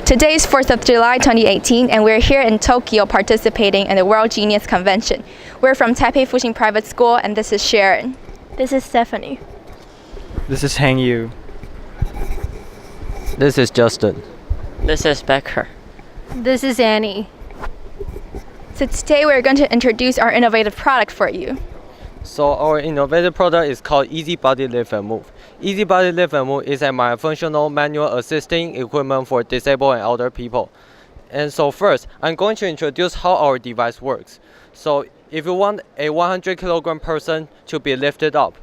Today is 4th of July 2018, and we're here in Tokyo participating in the World Genius Convention. We're from Taipei Fuxing Private School, and this is Sharon. This is Stephanie. This is Hang Yu. This is Justin. This is Becker. This is Annie. So today we're going to introduce our innovative product for you. So our innovative product is called Easy Body Lift and Move. Easy Body Lift and Move is a multifunctional manual assisting equipment for disabled and elder people. And so first, I'm going to introduce how our device works. So if you want a 100 kilogram person to be lifted up,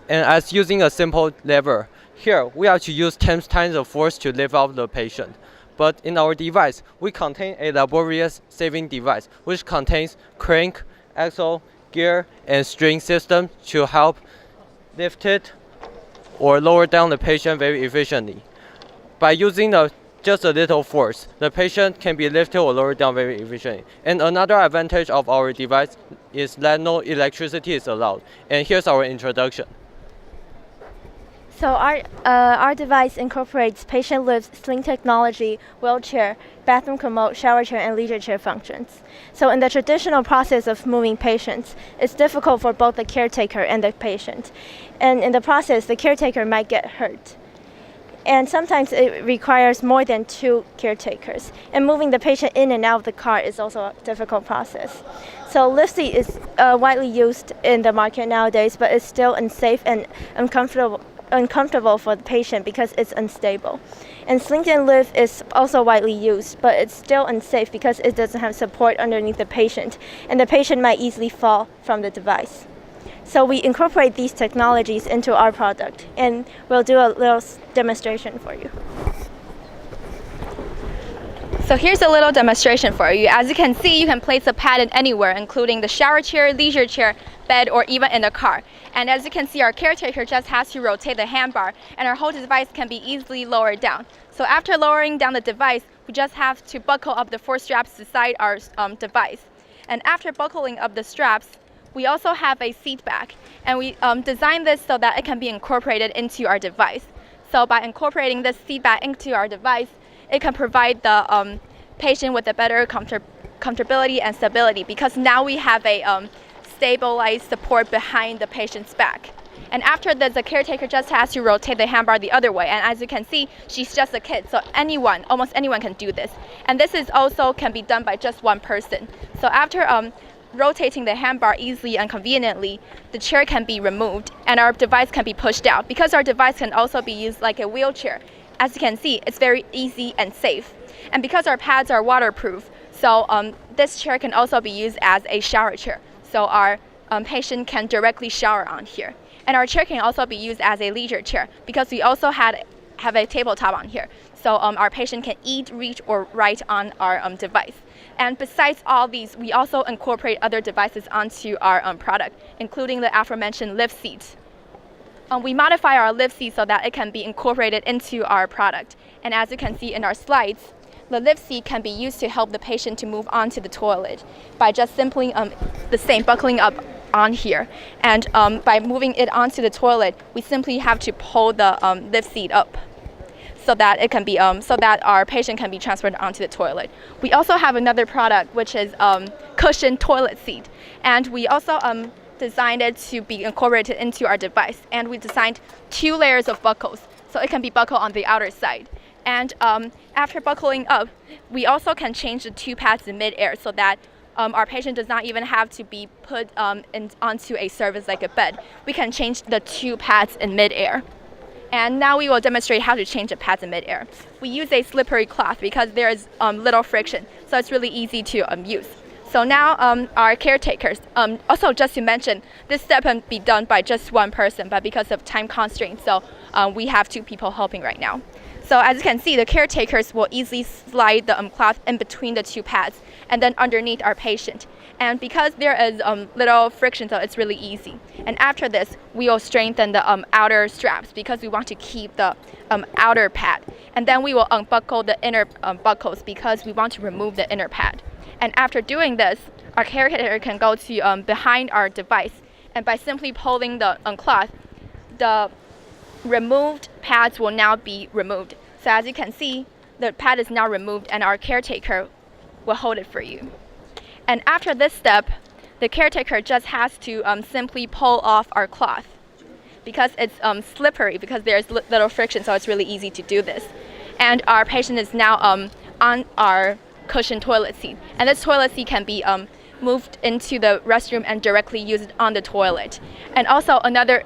and as using a simple lever, here we have to use 10 times the force to lift up the patient. But in our device, we contain a laborious saving device, which contains crank, axle, gear, and string system to help lift it or lower down the patient very efficiently. By using just a little force, the patient can be lifted or lowered down very efficiently. And another advantage of our device is that no electricity is allowed. And here's our introduction. So our device incorporates patient lifts, sling technology, wheelchair, bathroom commode, shower chair, and leisure chair functions. So in the traditional process of moving patients, it's difficult for both the caretaker and the patient. And in the process, the caretaker might get hurt. And sometimes it requires more than 2 caretakers. And moving the patient in and out of the car is also a difficult process. So lift seat is widely used in the market nowadays, but it's still unsafe and uncomfortable for the patient because it's unstable. And sling and lift is also widely used, but it's still unsafe because it doesn't have support underneath the patient, and the patient might easily fall from the device. So we incorporate these technologies into our product, and we'll do a little demonstration for you. So here's a little demonstration for you. As you can see, you can place a pad in anywhere, including the shower chair, leisure chair, bed, or even in the car. And as you can see, our caretaker just has to rotate the handbar, and our whole device can be easily lowered down. So after lowering down the device, we just have to buckle up the 4 straps beside our device. And after buckling up the straps, we also have a seat back, and we designed this so that it can be incorporated into our device. So by incorporating this seat back into our device, it can provide the patient with a better comfortability and stability, because now we have a stabilized support behind the patient's back. And after this, the caretaker just has to rotate the handbar the other way. And as you can see, she's just a kid, so almost anyone can do this. And this is also can be done by just one person. So after rotating the handbar easily and conveniently, the chair can be removed and our device can be pushed out. Because our device can also be used like a wheelchair, as you can see, it's very easy and safe. And because our pads are waterproof, so this chair can also be used as a shower chair. So our patient can directly shower on here. And our chair can also be used as a leisure chair because we also have a tabletop on here. So our patient can eat, reach, or write on our device. And besides all these, we also incorporate other devices onto our product, including the aforementioned lift seat. We modify our lift seat so that it can be incorporated into our product. And as you can see in our slides, the lift seat can be used to help the patient to move onto the toilet by just simply buckling up on here. And by moving it onto the toilet, we simply have to pull the lift seat up so that it can be so that our patient can be transferred onto the toilet. We also have another product, which is cushioned toilet seat, and we also designed it to be incorporated into our device. And we designed 2 layers of buckles, so it can be buckled on the outer side. And after buckling up, we also can change the 2 pads in mid-air so that our patient does not even have to be put onto a surface like a bed. We can change the 2 pads in mid-air. And now we will demonstrate how to change the pads in mid-air. We use a slippery cloth because there is little friction, so it's really easy to use. So now our caretakers, also just to mention, this step can be done by just one person, but because of time constraints, so we have 2 people helping right now. So as you can see, the caretakers will easily slide the cloth in between the 2 pads and then underneath our patient. And because there is little friction, so it's really easy. And after this, we will strengthen the outer straps because we want to keep the outer pad. And then we will unbuckle the inner buckles because we want to remove the inner pad. And after doing this, our caretaker can go to behind our device, and by simply pulling the cloth, the removed pads will now be removed. So as you can see, the pad is now removed and our caretaker will hold it for you. And after this step, the caretaker just has to simply pull off our cloth because it's slippery because there's little friction, so it's really easy to do this. And our patient is now on our cushioned toilet seat. And this toilet seat can be moved into the restroom and directly used on the toilet. And also another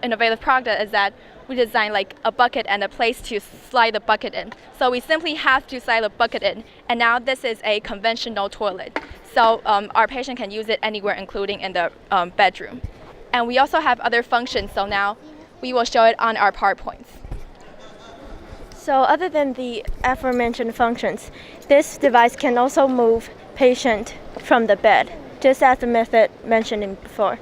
innovative product is that we designed like a bucket and a place to slide the bucket in. So we simply have to slide the bucket in, and now this is a conventional toilet. So our patient can use it anywhere, including in the bedroom. And we also have other functions, so now we will show it on our PowerPoints. So other than the aforementioned functions, this device can also move patient from the bed, just as the method mentioned before.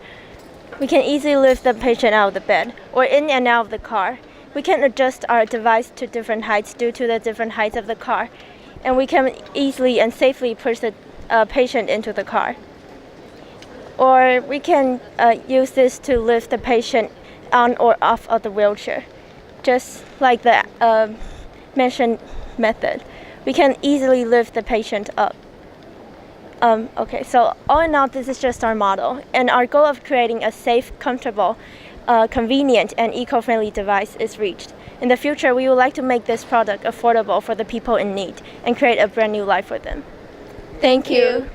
We can easily lift the patient out of the bed or in and out of the car. We can adjust our device to different heights due to the different heights of the car, and we can easily and safely push the patient into the car. Or we can use this to lift the patient on or off of the wheelchair, just like the mentioned method. We can easily lift the patient up. Okay, so all in all, this is just our model, and our goal of creating a safe, comfortable, convenient, and eco-friendly device is reached. In the future, we would like to make this product affordable for the people in need and create a brand new life for them. Thank you.